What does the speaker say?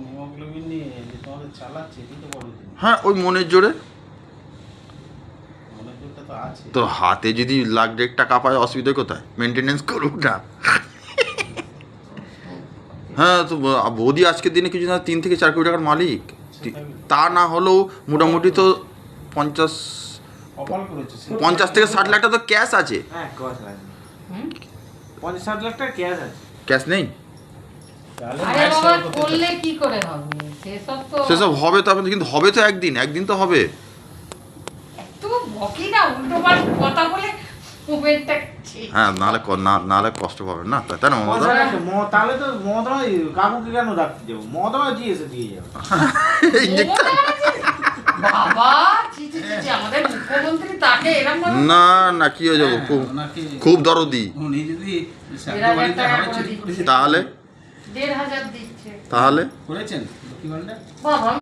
Haemoglobin নিয়ে যে তোমাদের চালাচ্ছে এটাই তো বড় জিনিস। হ্যাঁ, ওই মনের জোরে। মনের জোরটা তো আছে। তো হাতে যদি লাখ দেড় টাকা পায়, অসুবিধা কোথায়? মেনটেনেন্স করুক না। হ্যাঁ, তো বৌদি আজকের দিনে কিছু না 3 থেকে 4 কোটি টাকার মালিক। তা না হলেও মোটামুটি তো 50 কপাল করেছে সে। 50 থেকে 60 লাখ টাকা তো ক্যাশ আছে। হ্যাঁ, ক্যাশ আছে। 50-60 লাখ টাকা ক্যাশ আছে। ক্যাশ নেই? তাহলে আরে ম্যাচ বাবা, করতে করলে চায়। কি করে হবে? সেসব তো সেসব হবে তো, কিন্তু হবে তো একদিন তো হবে। একটু বকি না, উল্টো পাল্টা কথা বলে মোবাইলটা হ্যাঁ, নাহলে কষ্ট পাবেন না, তাই না মমতা? তাহলে তো মমতা কাকুকে কেন ডাকতে যাবো? মমতা জিএসে দিয়ে যাবো। বাবা, ছি ছি ছি, আমাদের মুখ্যমন্ত্রী তাকে এরকম ভাবে না না, কি হয়ে যাবো, খুব দরদি। উনি যদি 1,500 বাড়িতে টাকা হাওয়াই করে চুরি দিচ্ছে। করেছে তাহলে 1,500 দিচ্ছে তাহলে করেছেন কি বলটা? বাবা।